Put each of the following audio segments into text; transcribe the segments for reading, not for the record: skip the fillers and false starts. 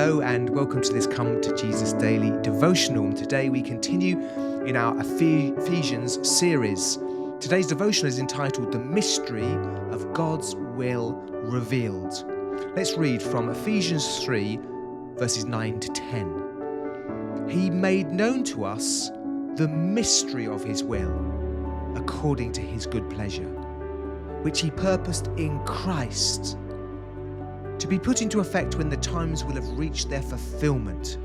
Hello and welcome to this Come to Jesus Daily devotional. And today we continue in our Ephesians series. Today's devotional is entitled The Mystery of God's Will Revealed. Let's read from Ephesians 3 verses 9 to 10. He made known to us the mystery of his will according to his good pleasure, which he purposed in Christ to be put into effect when the times will have reached their fulfillment,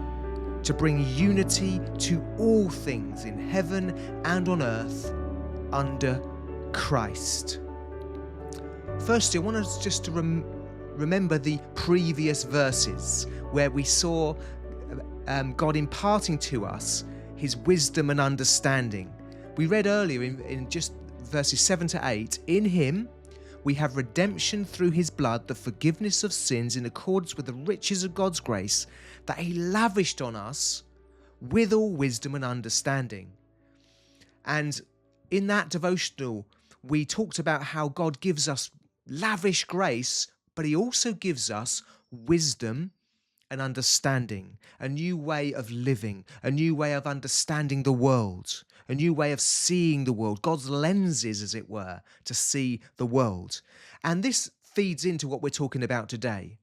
to bring unity to all things in heaven and on earth under Christ. Firstly, I want us just to remember the previous verses where we saw God imparting to us his wisdom and understanding. We read earlier in just verses 7 to 8, in him we have redemption through his blood, the forgiveness of sins in accordance with the riches of God's grace that he lavished on us with all wisdom and understanding. And in that devotional, we talked about how God gives us lavish grace, but he also gives us wisdom and understanding, a new way of living, a new way of understanding the world, a new way of seeing the world, God's lenses, as it were, to see the world. And this feeds into what we're talking about today.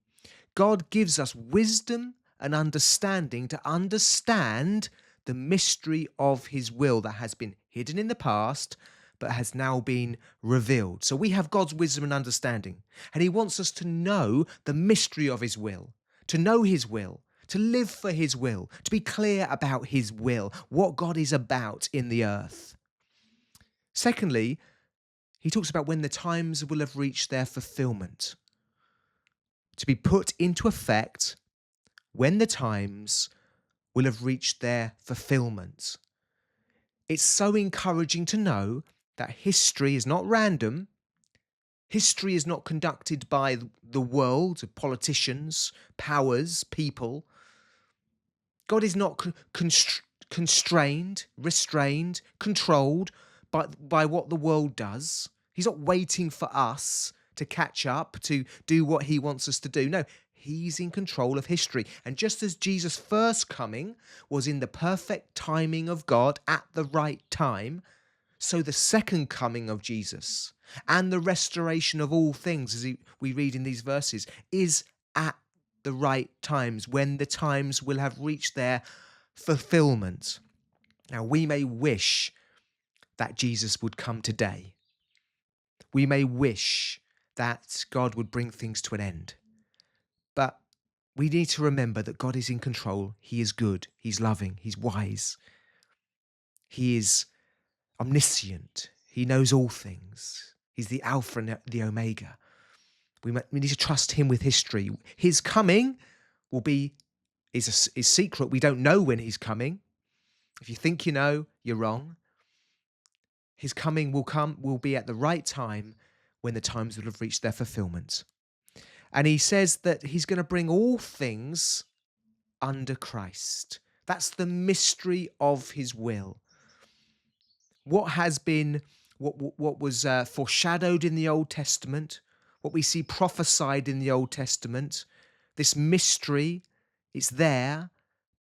God gives us wisdom and understanding to understand the mystery of his will that has been hidden in the past, but has now been revealed. So we have God's wisdom and understanding, and he wants us to know the mystery of his will, to know his will, to live for his will, to be clear about his will, what God is about in the earth. Secondly, he talks about when the times will have reached their fulfillment, to be put into effect when the times will have reached their fulfillment. It's so encouraging to know that history is not random. History is not conducted by the world, politicians, powers, people. God is not constrained, restrained, controlled by what the world does. He's not waiting for us to catch up, to do what he wants us to do. No, he's in control of history. And just as Jesus' first coming was in the perfect timing of God at the right time, so the second coming of Jesus and the restoration of all things, as we read in these verses, is at the right times, when the times will have reached their fulfillment. Now, we may wish that Jesus would come today. We may wish that God would bring things to an end. But we need to remember that God is in control. He is good. He's loving. He's wise. He is omniscient. He knows all things. He's the Alpha and the Omega. We need to trust him with history. His coming is secret. We don't know when he's coming. If you think you know, you're wrong. His coming will be at the right time, when the times will have reached their fulfillment. And he says that he's going to bring all things under Christ. That's the mystery of his will. What was foreshadowed in the Old Testament, what we see prophesied in the Old Testament, this mystery, it's there,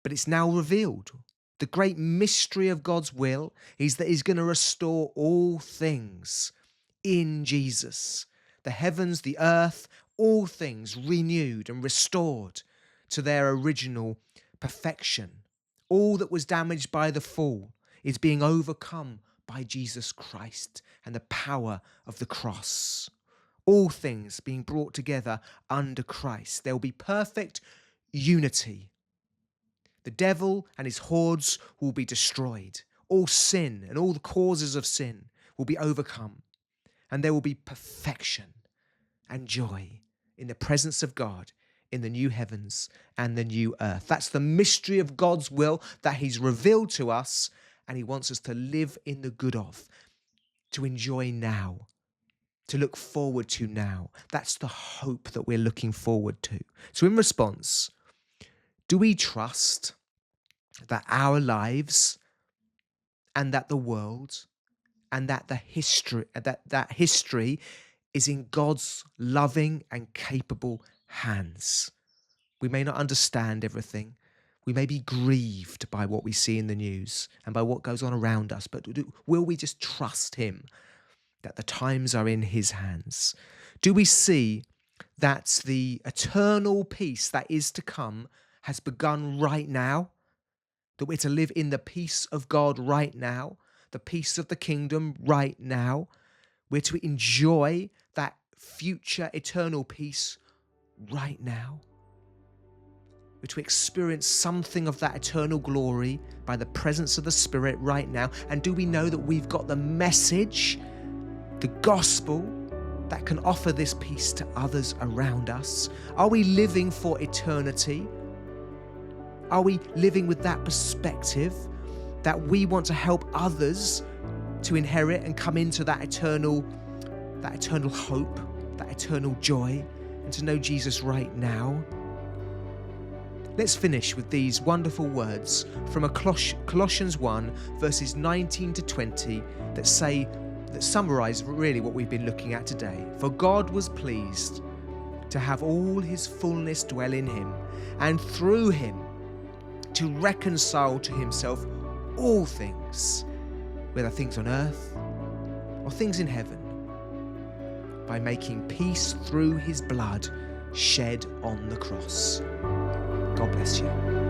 but it's now revealed. The great mystery of God's will is that he's going to restore all things in Jesus. The heavens, the earth, all things renewed and restored to their original perfection. All that was damaged by the fall is being overcome by Jesus Christ and the power of the cross. All things being brought together under Christ. There will be perfect unity. The devil and his hordes will be destroyed. All sin and all the causes of sin will be overcome. And there will be perfection and joy in the presence of God in the new heavens and the new earth. That's the mystery of God's will that he's revealed to us, and he wants us to live in the good of, to enjoy now, to look forward to now. That's the hope that we're looking forward to. So in response, do we trust that our lives and that the world and that the history that history is in God's loving and capable hands? We may not understand everything. We may be grieved by what we see in the news and by what goes on around us, but will we just trust him that the times are in his hands? Do we see that the eternal peace that is to come has begun right now? That we're to live in the peace of God right now, the peace of the kingdom right now. We're to enjoy that future eternal peace right now. We're to experience something of that eternal glory by the presence of the Spirit right now. And do we know that we've got the message, the gospel, that can offer this peace to others around us? Are we living for eternity? Are we living with that perspective that we want to help others to inherit and come into that eternal hope, that eternal joy, and to know Jesus right now? Let's finish with these wonderful words from Colossians 1, verses 19 to 20, that summarize really what we've been looking at today. For God was pleased to have all his fullness dwell in him, and through him to reconcile to himself all things, whether things on earth or things in heaven, by making peace through his blood shed on the cross. God bless you.